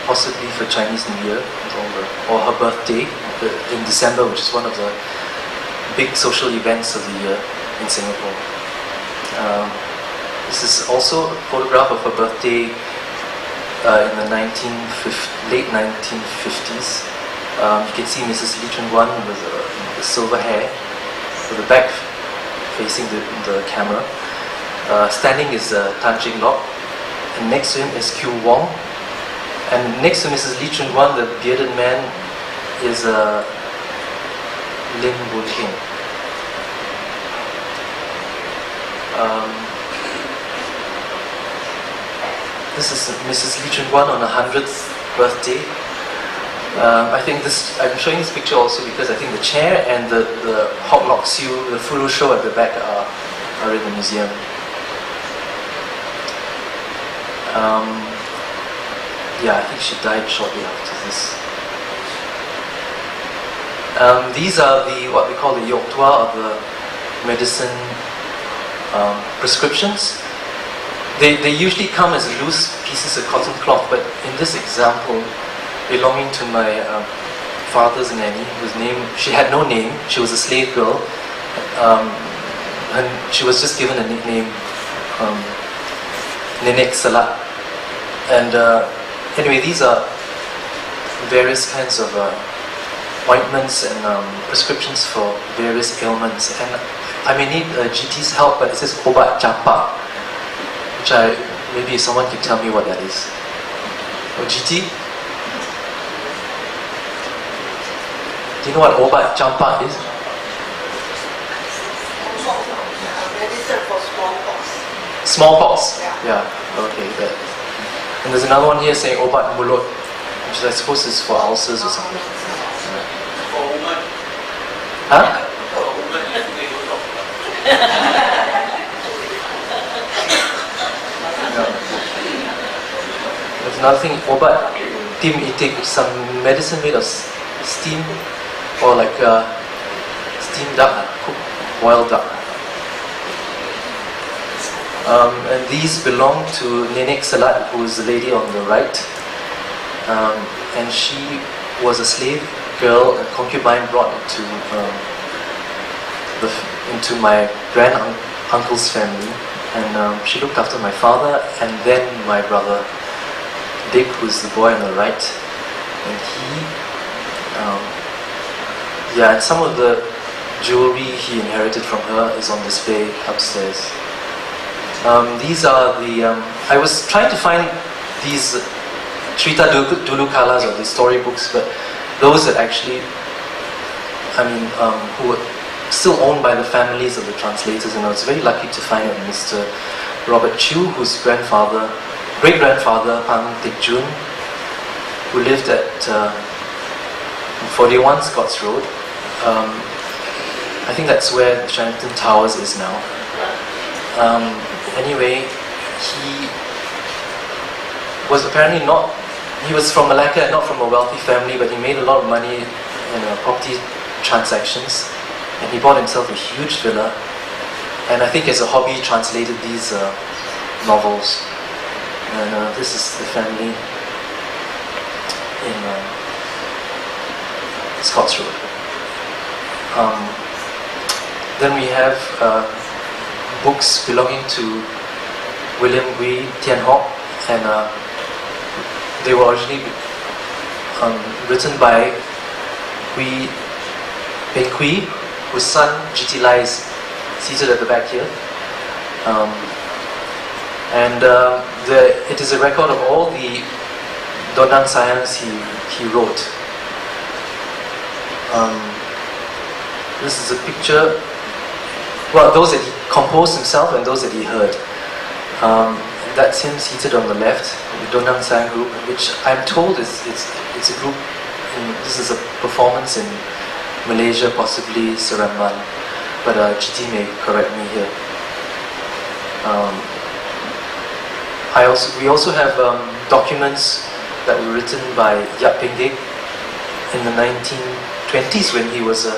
possibly for Chinese New Year or her birthday in December, which is one of the big social events of the year in Singapore. This is also a photograph of her birthday in the late 1950s. You can see Mrs. Lee Chun-Wan with the silver hair, with the back facing the camera. Standing is Tan Cheng Lock, and next to him is Q Wong. And next to Mrs. Lee Chun-Wan, the bearded man, is Lim Boon Heng. This is Mrs. Lee Chun-Wan on her 100th birthday. I'm showing this picture also because I think the chair and the Hock Lok Siu, the Furu show at the back are in the museum. I think she died shortly after this. These are what we call the Yok Tua, or the medicine prescriptions. They usually come as loose pieces of cotton cloth, but in this example, belonging to my father's nanny, she had no name. She was a slave girl, and she was just given a nickname, Nenek Salat. And anyway, these are various kinds of ointments and prescriptions for various ailments. And I may need GT's help, but it says Obat Japa, which maybe someone can tell me what that is. GT? Do you know what Obat Japa is? Medicine for smallpox. Smallpox? Yeah. Okay, that. And there's another one here saying Obat Mulut, which I suppose is for ulcers or something. Huh? There's another thing, Obat Tim Itik, some medicine made of steam, or like steamed duck, cooked boiled duck. And these belong to Nenek Salat, who is the lady on the right. And she was a slave girl, a concubine brought into my grand-uncle's family. And she looked after my father and then my brother Dick, who's the boy on the right. And and some of the jewelry he inherited from her is on display upstairs. These are I was trying to find these Cerita Dulu Kalas, or the storybooks, but those that actually, who were still owned by the families of the translators, and I was very lucky to find Mr. Robert Chew, whose great-grandfather, Pang Teck Jun, who lived at 41 Scotts Road. I think that's where the Chinatown Towers is now. Anyway, he was apparently he was from Malacca and not from a wealthy family, but he made a lot of money in property transactions, and he bought himself a huge villa, and I think as a hobby translated these novels. And this is the family in Scotts Road. Then we have books belonging to William Gwee Tian Hock, and they were originally written by Gwee Peng Kwee, whose son G.T. Lai is seated at the back here. It is a record of all the Dondang Sayans he wrote. This is a picture, those that he composed himself and those that he heard. That's him seated on the left, the Dondang Sayang group, which I'm told it's a group, this is a performance in Malaysia, possibly Seremban, but GT may correct me here. We also have documents that were written by Yap Peng Dek in the 1920s when he was a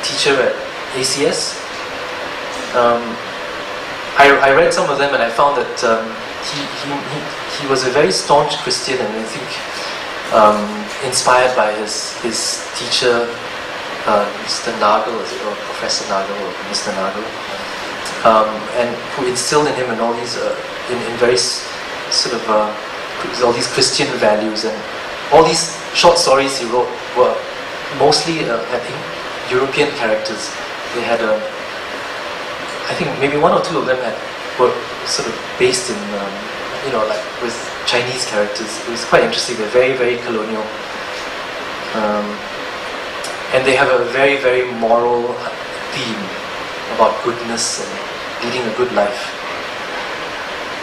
teacher at ACS. I read some of them and I found that he was a very staunch Christian, and I think inspired by his teacher, Mr. Nagel, or Professor Nagel, or Mr. Nagel, and who instilled in him and all these in very sort of all these Christian values, and all these short stories he wrote were mostly I think European characters. They had I think maybe one or two of them were sort of based in like with Chinese characters. It was quite interesting. They're very, very colonial, and they have a very, very moral theme about goodness and leading a good life.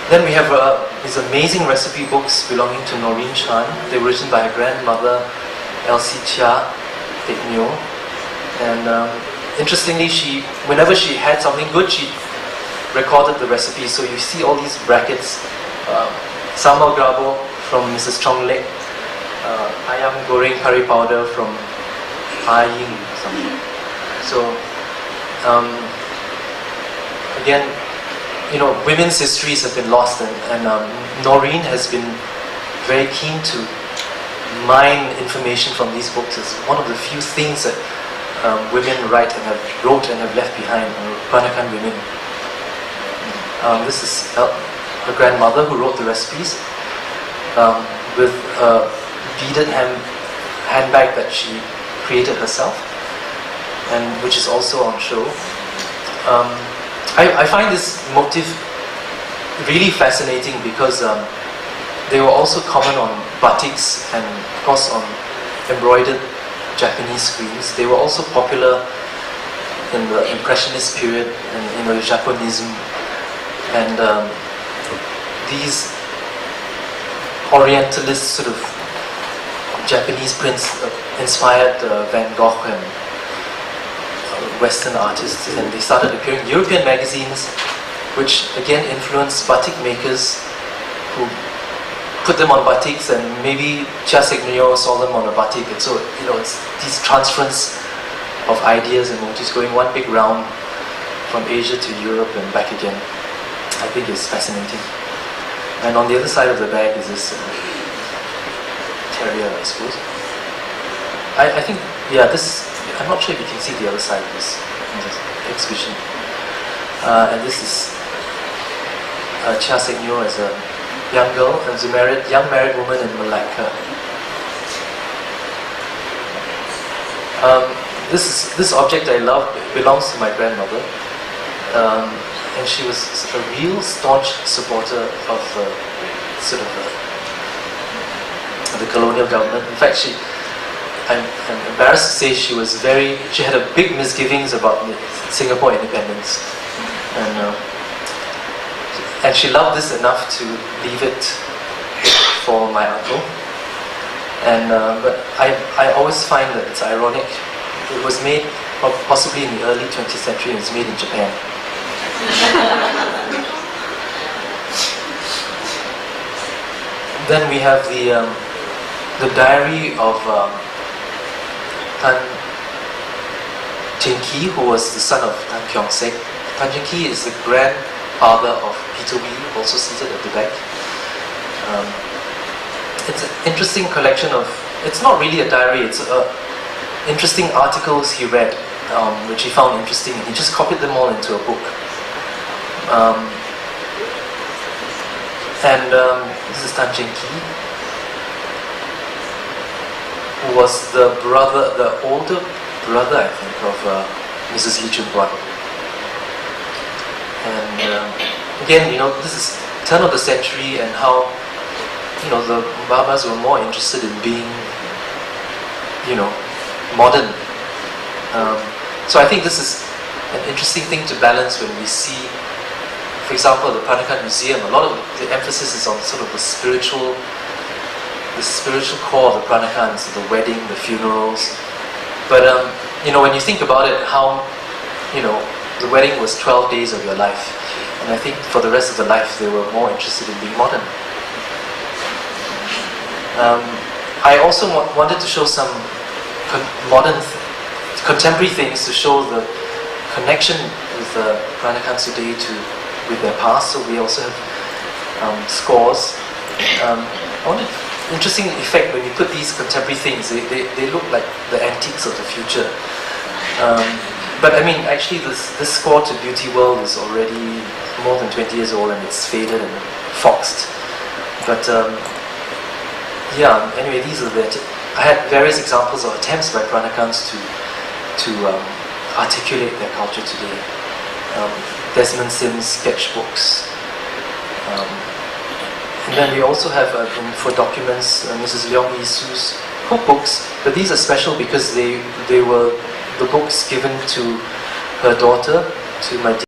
Then we have these amazing recipe books belonging to Noreen Chan. They were written by her grandmother, Elsie Chia Teck Neo. And interestingly, whenever she had something good, she recorded the recipe. So you see all these brackets. Sambal grabo from Mrs. Chong Lek. Ayam goreng curry powder from Aying something. So, again, women's histories have been lost, and Noreen has been very keen to mine information from these books. It's one of the few things that women wrote and have left behind, Peranakan women. This is her grandmother who wrote the recipes with a beaded handbag that she created herself, and which is also on show. I find this motif really fascinating because they were also common on batiks and of course on embroidered Japanese screens. They were also popular in the Impressionist period and Japonism, and these Orientalist sort of Japanese prints inspired Van Gogh and Western artists, and they started appearing in European magazines, which again influenced batik makers who put them on batiks, and maybe Chia Seck Neo saw them on a batik, and so it's these transference of ideas and motifs going one big round from Asia to Europe and back again. I think it's fascinating. And on the other side of the bag is this terrier, I suppose. I think, this. I'm not sure if you can see the other side of this exhibition. And this is Chia Seck Neo as a young girl, as a young married woman in Malacca. This object I love belongs to my grandmother, and she was a real staunch supporter of the colonial government. In fact, I'm embarrassed to say she had a big misgivings about Singapore independence, and she loved this enough to leave it for my uncle. And but I always find that it's ironic. It was made possibly in the early 20th century, and it's made in Japan. Then we have the diary of Tan Cheng Kee, who was the son of Tan Keong Saik. Tan Cheng Kee is the grandfather of Peter Wee, also seated at the back. It's an interesting collection of, it's not really a diary, it's interesting articles he read, which he found interesting, and he just copied them all into a book. This is Tan Cheng Kee, who was the older brother, I think, of Mrs. Lee Choon Guan. And again, this is turn of the century, and how the Babas were more interested in being, modern. So I think this is an interesting thing to balance when we see, for example, the Peranakan Museum. A lot of the emphasis is on sort of the spiritual core of the Peranakan, so the wedding, the funerals. But when you think about it, how the wedding was 12 days of your life, and I think for the rest of the life they were more interested in being modern. I also wanted to show some contemporary things to show the connection with the Peranakans today with their past. So we also have scores. Interesting effect when you put these contemporary things, they look like the antiques of the future. But I mean, actually this score to Beauty World is already more than 20 years old and it's faded and foxed. But yeah, anyway, these are I had various examples of attempts by Peranakans to articulate their culture today. Desmond Sim's sketchbooks. And then we also have, for documents, Mrs. Leong Yisu's cookbooks, but these are special because they were the books given to her daughter, to my